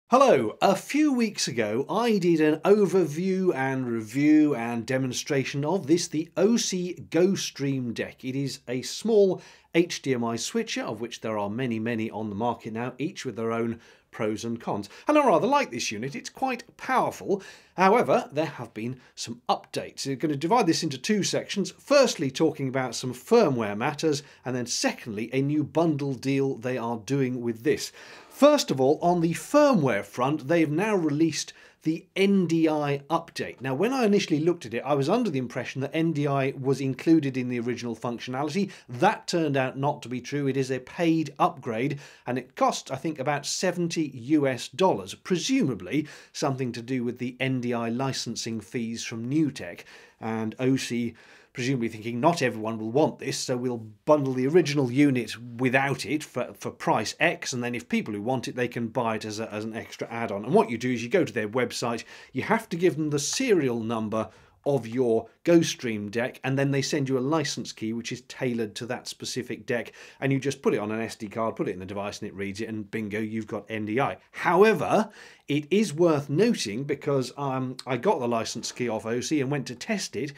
Hello, a few weeks ago I did an overview and review and demonstration of the Osee GoStream Deck. It is a small HDMI switcher, of which there are many on the market now, each with their own pros and cons. And I rather like this unit, it's quite powerful. However, there have been some updates. We're going to divide this into two sections. Firstly, talking about some firmware matters, and then secondly, a new bundle deal they are doing with this. First of all, on the firmware front, they've now released the NDI update. Now, when I initially looked at it, I was under the impression that NDI was included in the original functionality. That turned out not to be true. It is a paid upgrade, and it cost, I think, about $70 US, presumably something to do with the NDI licensing fees from NewTek, and Osee presumably thinking not everyone will want this, so we'll bundle the original unit without it for price X, and then if people who want it, they can buy it as an extra add-on. And what you do is you go to their website, you have to give them the serial number of your GoStream deck, and then they send you a license key which is tailored to that specific deck, and you just put it on an SD card, put it in the device, and it reads it, and bingo, you've got NDI. However, it is worth noting, because I got the license key off Osee and went to test it,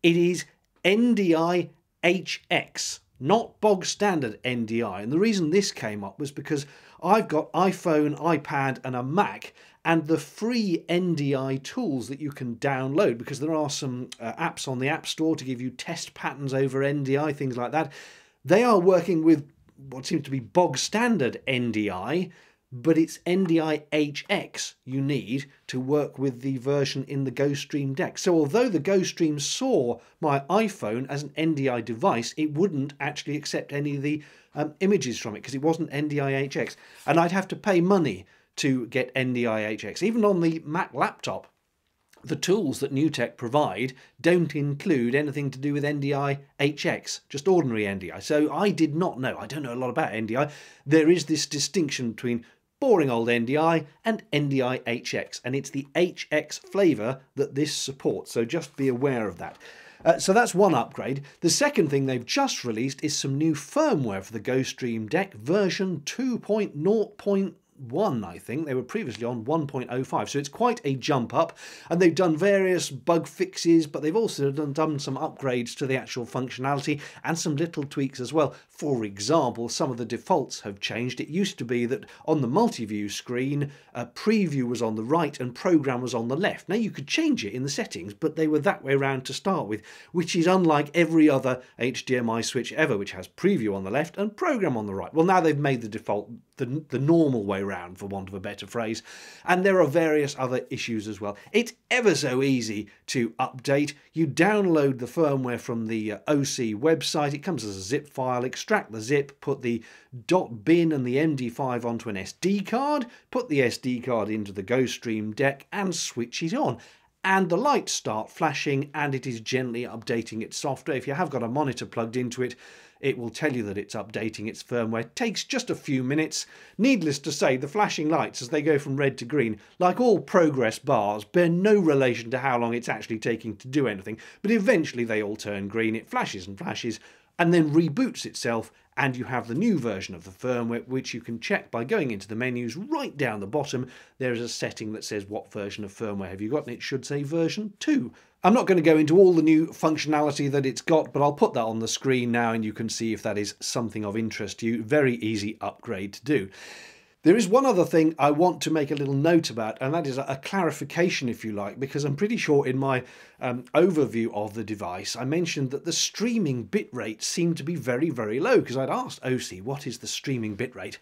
it is NDI HX, not bog standard NDI. And the reason this came up was because I've got iPhone, iPad and a Mac, and the free NDI tools that you can download, because there are some apps on the App Store to give you test patterns over NDI, things like that. They are working with what seems to be bog standard NDI, but it's NDI HX you need to work with the version in the GoStream Deck. So although the GoStream saw my iPhone as an NDI device, it wouldn't actually accept any of the images from it, because it wasn't NDI HX. And I'd have to pay money to get NDI HX. Even on the Mac laptop, the tools that NewTek provide don't include anything to do with NDI HX, just ordinary NDI. So I did not know, I don't know a lot about NDI. There is this distinction between boring old NDI and NDI HX, and it's the HX flavour that this supports, so just be aware of that. So that's one upgrade. The second thing they've just released is some new firmware for the GoStream Deck, version 2.0.1, I think. They were previously on 1.05, so it's quite a jump up, and they've done various bug fixes, but they've also done some upgrades to the actual functionality and some little tweaks as well. For example, some of the defaults have changed. It used to be that on the multi-view screen, preview was on the right and program was on the left. Now you could change it in the settings, but they were that way around to start with, which is unlike every other HDMI switch ever, which has preview on the left and program on the right. Well, now they've made the default the normal way round, for want of a better phrase, and there are various other issues as well. It's ever so easy to update. You download the firmware from the Osee website. It comes as a zip file. Extract the zip, put the .bin and the MD5 onto an SD card, put the SD card into the GoStream Deck and switch it on. And the lights start flashing, and it is gently updating its software. If you have got a monitor plugged into it, it will tell you that it's updating its firmware. It takes just a few minutes. Needless to say, the flashing lights as they go from red to green, like all progress bars, bear no relation to how long it's actually taking to do anything, but eventually they all turn green. It flashes and flashes and then reboots itself, and you have the new version of the firmware, which you can check by going into the menus. Right down the bottom there is a setting that says what version of firmware have you got, and it should say version 2. I'm not going to go into all the new functionality that it's got, but I'll put that on the screen now and you can see if that is something of interest to you. Very easy upgrade to do. There is one other thing I want to make a little note about, and that is a clarification, if you like, because I'm pretty sure in my overview of the device I mentioned that the streaming bitrate seemed to be very low, because I'd asked Osee what is the streaming bitrate,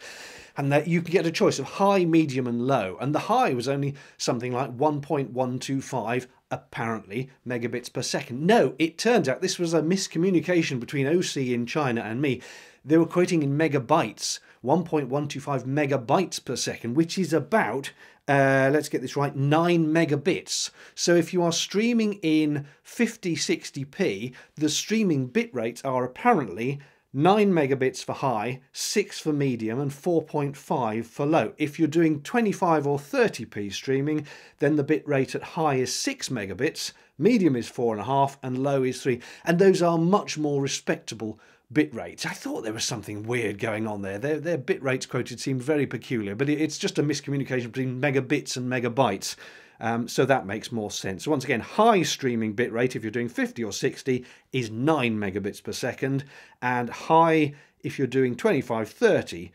and that you can get a choice of high, medium and low, and the high was only something like 1.125 apparently megabits per second. No, it turns out this was a miscommunication between Osee in China and me. They were quoting in megabytes, 1.125 megabytes per second, which is about, let's get this right, 9 megabits. So if you are streaming in 5060p, the streaming bit rates are apparently 9 megabits for high, 6 for medium and 4.5 for low. If you're doing 25 or 30p streaming, then the bit rate at high is 6 megabits, medium is 4.5 and low is 3. And those are much more respectable bit rates. I thought there was something weird going on there. Their bit rates quoted seemed very peculiar, but it's just a miscommunication between megabits and megabytes. So that makes more sense. So once again, high streaming bitrate, if you're doing 50 or 60, is 9 megabits per second, and high, if you're doing 25, 30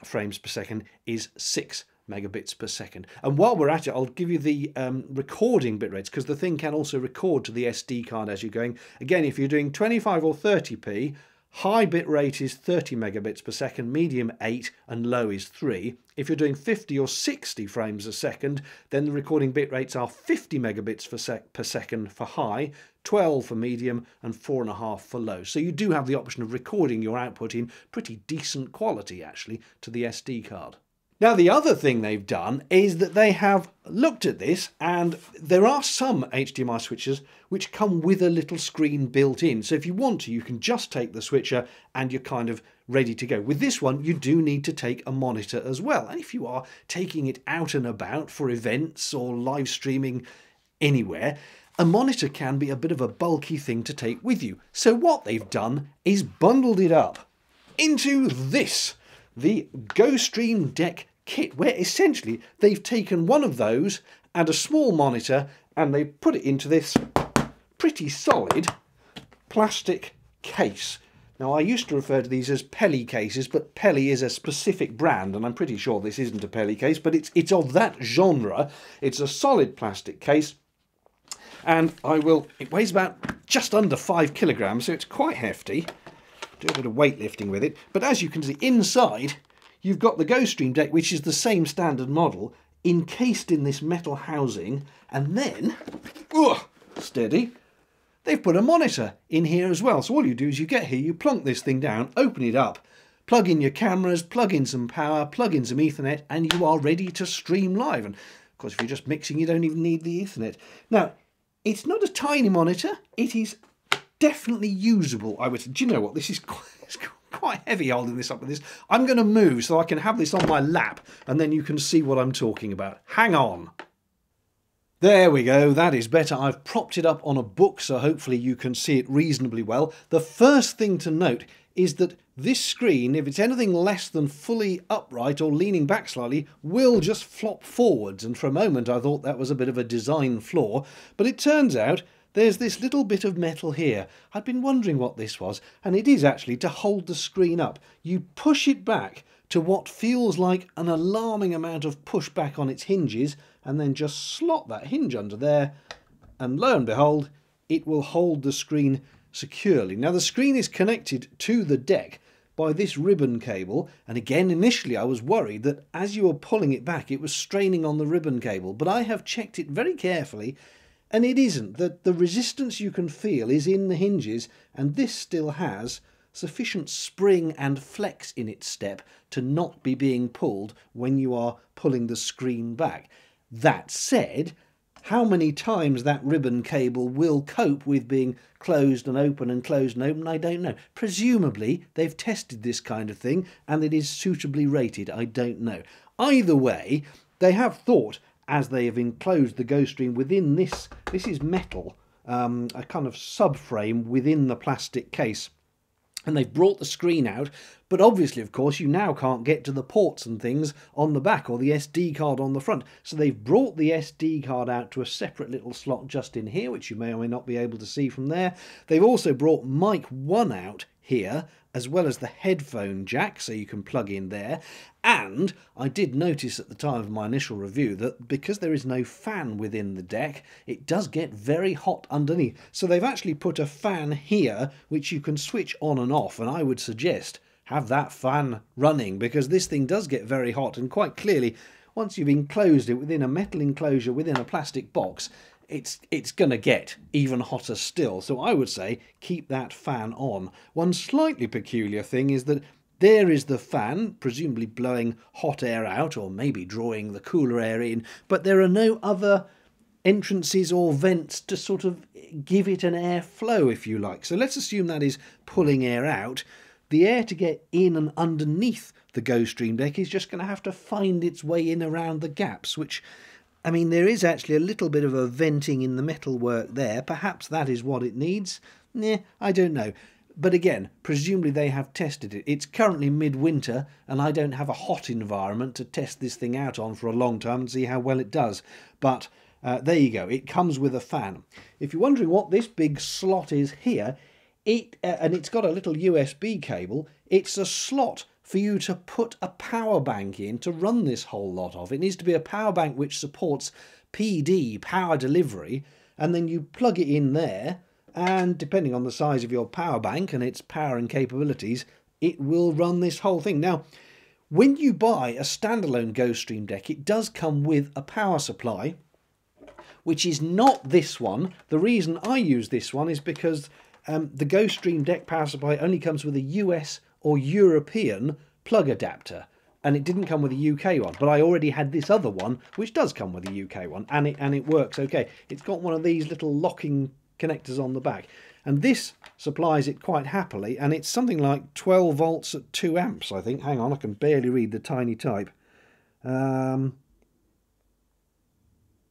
frames per second, is 6 megabits per second. And while we're at it, I'll give you the recording bit rates, because the thing can also record to the SD card as you're going. Again, if you're doing 25 or 30p, high bit rate is 30 megabits per second, medium 8, and low is 3. If you're doing 50 or 60 frames a second, then the recording bit rates are 50 megabits per second for high, 12 for medium, and 4.5 for low. So you do have the option of recording your output in pretty decent quality, actually, to the SD card. Now, the other thing they've done is that they have looked at this, and there are some HDMI switchers which come with a little screen built in. So if you want to, you can just take the switcher and you're kind of ready to go. With this one, you do need to take a monitor as well. And if you are taking it out and about for events or live streaming anywhere, a monitor can be a bit of a bulky thing to take with you. So what they've done is bundled it up into this, the GoStream Deck kit, where essentially they've taken one of those and a small monitor and they've put it into this pretty solid plastic case. Now, I used to refer to these as Pelly cases, but Pelly is a specific brand, and I'm pretty sure this isn't a Pelly case, but it's of that genre. It's a solid plastic case, and it weighs about just under 5 kilograms, so it's quite hefty. Do a bit of weightlifting with it, but as you can see inside, you've got the GoStream Deck, which is the same standard model, encased in this metal housing, and then, steady, they've put a monitor in here as well. So all you do is you get here, you plonk this thing down, open it up, plug in your cameras, plug in some power, plug in some Ethernet, and you are ready to stream live. And of course, if you're just mixing, you don't even need the Ethernet. Now, it's not a tiny monitor, it is definitely usable. I would say, do you know what, this is quite heavy holding this up with this. I'm going to move so I can have this on my lap and then you can see what I'm talking about. Hang on. There we go, that is better. I've propped it up on a book so hopefully you can see it reasonably well. The first thing to note is that this screen, if it's anything less than fully upright or leaning back slightly, will just flop forwards. And for a moment I thought that was a bit of a design flaw, but it turns out there's this little bit of metal here. I'd been wondering what this was, and it is actually to hold the screen up. You push it back to what feels like an alarming amount of pushback on its hinges, and then just slot that hinge under there, and lo and behold, it will hold the screen securely. Now, the screen is connected to the deck by this ribbon cable, and again, initially I was worried that as you were pulling it back, it was straining on the ribbon cable, but I have checked it very carefully, and it isn't. The resistance you can feel is in the hinges, and this still has sufficient spring and flex in its step to not be being pulled when you are pulling the screen back. That said, how many times that ribbon cable will cope with being closed and open and closed and open, I don't know. Presumably they've tested this kind of thing and it is suitably rated, I don't know. Either way, they have thought, as they have enclosed the GoStream within this is metal, a kind of subframe within the plastic case. And they've brought the screen out, but obviously, of course, you now can't get to the ports and things on the back or the SD card on the front. So they've brought the SD card out to a separate little slot just in here, which you may or may not be able to see from there. They've also brought mic 1 out here, as well as the headphone jack, so you can plug in there. And I did notice at the time of my initial review that because there is no fan within the deck, it does get very hot underneath. So they've actually put a fan here, which you can switch on and off, and I would suggest have that fan running, because this thing does get very hot, and quite clearly, once you've enclosed it within a metal enclosure within a plastic box, it's going to get even hotter still. So I would say keep that fan on. One slightly peculiar thing is that there is the fan, presumably blowing hot air out or maybe drawing the cooler air in, but there are no other entrances or vents to sort of give it an airflow, if you like. So let's assume that is pulling air out. The air to get in and underneath the GoStream Deck is just going to have to find its way in around the gaps, which, I mean, there is actually a little bit of a venting in the metalwork there. Perhaps that is what it needs. I don't know. But again, presumably they have tested it. It's currently midwinter and I don't have a hot environment to test this thing out on for a long time and see how well it does. But there you go, it comes with a fan. If you're wondering what this big slot is here, and it's got a little USB cable, it's a slot for you to put a power bank in to run this whole lot of. It needs to be a power bank which supports PD, power delivery, and then you plug it in there, and depending on the size of your power bank and its power and capabilities, it will run this whole thing. Now, when you buy a standalone GoStream Deck, it does come with a power supply, which is not this one. The reason I use this one is because the GoStream Deck power supply only comes with a US or European plug adapter, and it didn't come with a UK one. But I already had this other one, which does come with a UK one, and it works okay. It's got one of these little locking connectors on the back, and this supplies it quite happily, and it's something like 12 volts at 2 amps, I think. Hang on, I can barely read the tiny type.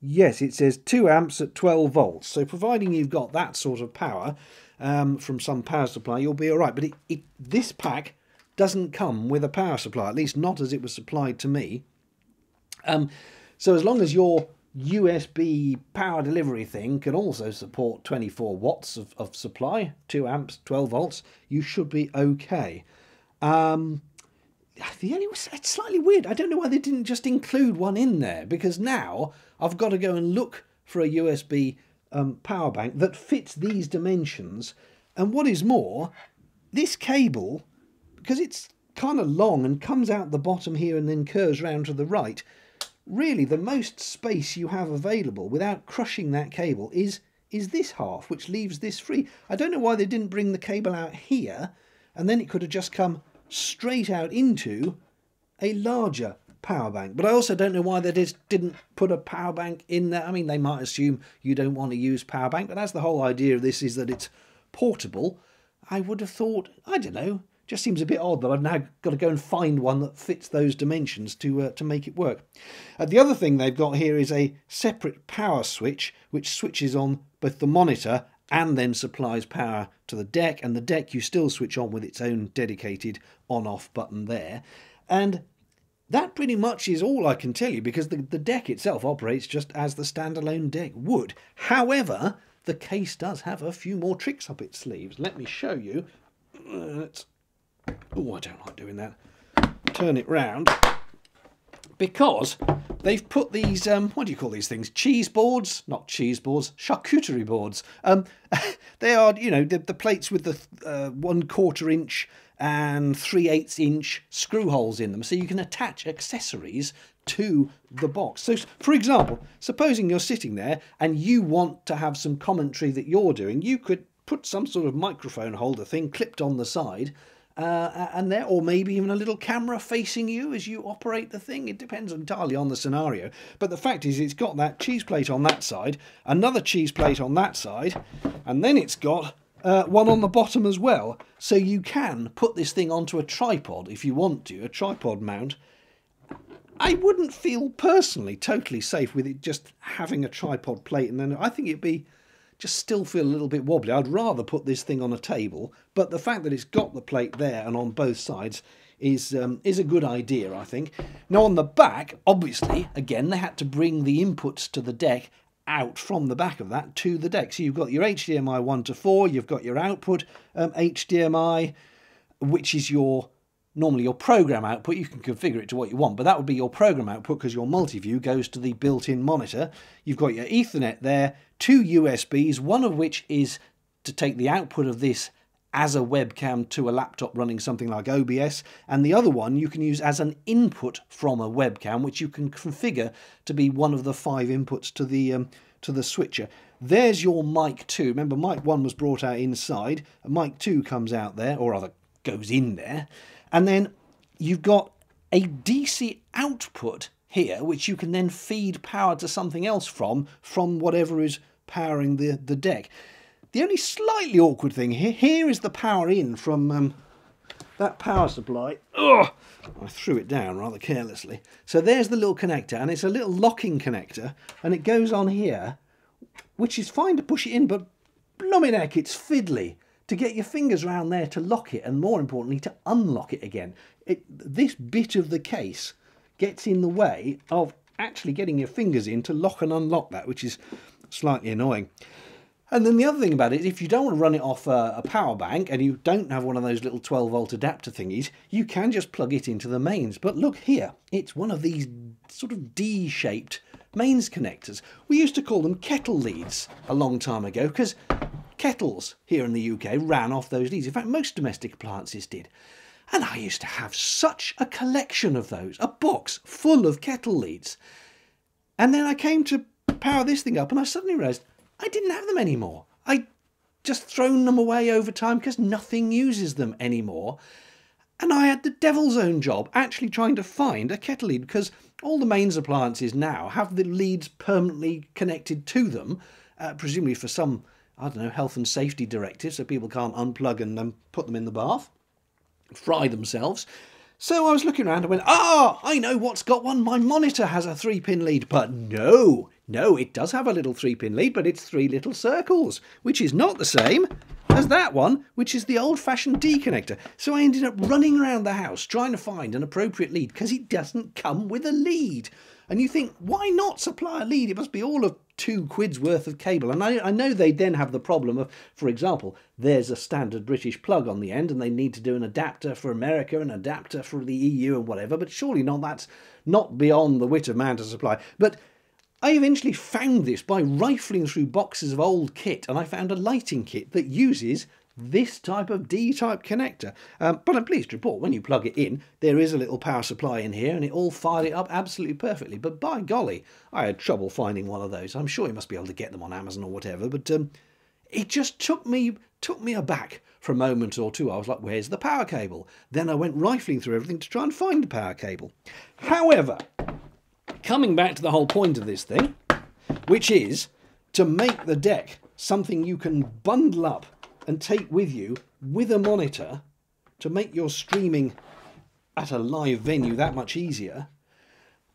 Yes, it says 2 amps at 12 volts. So providing you've got that sort of power from some power supply, you'll be all right. But this pack doesn't come with a power supply, at least not as it was supplied to me. So as long as your USB power delivery thing can also support 24 watts of supply, 2 amps, 12 volts, you should be okay. It's slightly weird. I don't know why they didn't just include one in there, because now I've got to go and look for a USB power bank that fits these dimensions. And what is more, this cable, because it's kind of long and comes out the bottom here and then curves round to the right, really the most space you have available without crushing that cable is this half, which leaves this free. I don't know why they didn't bring the cable out here, and then it could have just come straight out into a larger power bank. But I also don't know why they just didn't put a power bank in there. I mean, they might assume you don't want to use power bank, but that's the whole idea of this, is that it's portable. I would have thought, I don't know, just seems a bit odd that I've now got to go and find one that fits those dimensions to make it work. The other thing they've got here is a separate power switch, which switches on both the monitor and then supplies power to the deck, and the deck you still switch on with its own dedicated on-off button there. And that pretty much is all I can tell you, because the deck itself operates just as the standalone deck would. However, the case does have a few more tricks up its sleeves. Let me show you. Oh, I don't like doing that. Turn it round. Because they've put these, what do you call these things? Cheese boards? Not cheese boards, charcuterie boards. They are, you know, the plates with the 1/4 inch and 3/8 inch screw holes in them, so you can attach accessories to the box. So, for example, supposing you're sitting there and you want to have some commentary that you're doing, you could put some sort of microphone holder thing clipped on the side, and there, or maybe even a little camera facing you as you operate the thing. It depends entirely on the scenario. But the fact is, it's got that cheese plate on that side, another cheese plate on that side, and then it's got one on the bottom as well. So you can put this thing onto a tripod if you want to, a tripod mount. I wouldn't feel personally totally safe with it just having a tripod plate, and then I think it'd be just still feel a little bit wobbly. I'd rather put this thing on a table, but the fact that it's got the plate there and on both sides is a good idea, I think. Now on the back, obviously, again, they had to bring the inputs to the deck out from the back of that to the deck. So you've got your HDMI 1 to 4, you've got your output HDMI, which is normally your program output. You can configure it to what you want, but that would be your program output because your multi-view goes to the built-in monitor. You've got your Ethernet there, 2 USBs, one of which is to take the output of this as a webcam to a laptop running something like OBS, and the other one you can use as an input from a webcam, which you can configure to be one of the 5 inputs to the switcher. There's your mic 2. Remember, mic 1 was brought out inside, and mic 2 comes out there, or rather goes in there. And then you've got a DC output here, which you can then feed power to something else from whatever is powering the deck. The only slightly awkward thing here is the power in from that power supply. Ugh! I threw it down rather carelessly. So there's the little connector, and it's a little locking connector, and it goes on here, which is fine to push it in, but blooming heck, it's fiddly. to get your fingers around there to lock it, and more importantly to unlock it again. This bit of the case gets in the way of actually getting your fingers in to lock and unlock that, which is slightly annoying. And then the other thing about it is, if you don't want to run it off a power bank and you don't have one of those little 12-volt adapter thingies, you can just plug it into the mains. But look here, it's one of these sort of D-shaped mains connectors. We used to call them kettle leads a long time ago, because kettles here in the UK ran off those leads. In fact, most domestic appliances did. And I used to have such a collection of those, a box full of kettle leads. And then I came to power this thing up and I suddenly realised I didn't have them anymore. I'd just thrown them away over time because nothing uses them anymore. And I had the devil's own job actually trying to find a kettle lead, because all the mains appliances now have the leads permanently connected to them, presumably for some, I don't know, health and safety directive, so people can't unplug and put them in the bath, fry themselves. So I was looking around and went, I know what's got one. My monitor has a 3-pin lead. But no, it does have a little 3-pin lead, but it's 3 little circles, which is not the same as that one, which is the old-fashioned D connector. So I ended up running around the house trying to find an appropriate lead, because it doesn't come with a lead. And you think, why not supply a lead? It must be all of £2 worth of cable. And I know they then have the problem of, for example, there's a standard British plug on the end and they need to do an adapter for America, an adapter for the EU and whatever, but surely that's not beyond the wit of man to supply. But I eventually found this by rifling through boxes of old kit, and I found a lighting kit that uses this type of D-type connector. But I'm pleased to report, when you plug it in, there is a little power supply in here, and it all fired it up absolutely perfectly. But by golly, I had trouble finding one of those. I'm sure you must be able to get them on Amazon or whatever, but it just took me aback for a moment or two. I was like, where's the power cable? Then I went rifling through everything to try and find the power cable. However, coming back to the whole point of this thing, which is to make the deck something you can bundle up and take with you with a monitor to make your streaming at a live venue that much easier,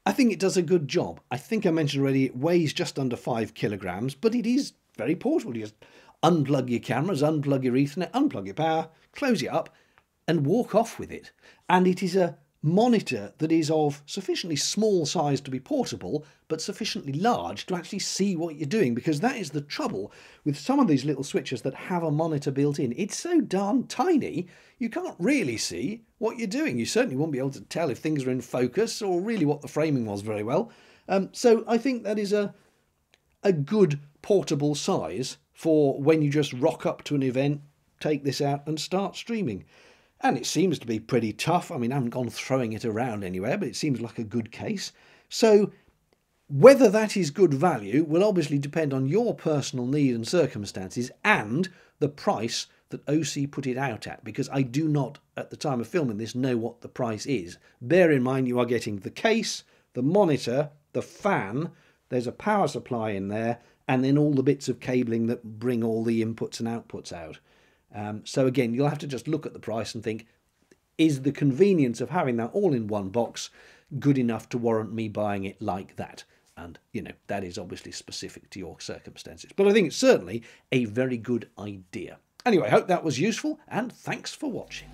I think it does a good job. I think I mentioned already it weighs just under 5 kilograms, but it is very portable. You just unplug your cameras, unplug your Ethernet, unplug your power, close it up and walk off with it. And it is a monitor that is of sufficiently small size to be portable, but sufficiently large to actually see what you're doing, because that is the trouble with some of these little switches that have a monitor built in. It's so darn tiny, you can't really see what you're doing. You certainly won't be able to tell if things are in focus or really what the framing was very well. So I think that is a good portable size for when you just rock up to an event, take this out and start streaming. And it seems to be pretty tough. I mean, I haven't gone throwing it around anywhere, but it seems like a good case. So whether that is good value will obviously depend on your personal need and circumstances and the price that Osee put it out at, because I do not, at the time of filming this, know what the price is. Bear in mind you are getting the case, the monitor, the fan, there's a power supply in there, and then all the bits of cabling that bring all the inputs and outputs out. So again, you'll have to just look at the price and think, is the convenience of having that all in one box good enough to warrant me buying it like that? And, you know, that is obviously specific to your circumstances. But I think it's certainly a very good idea. Anyway, I hope that was useful, and thanks for watching.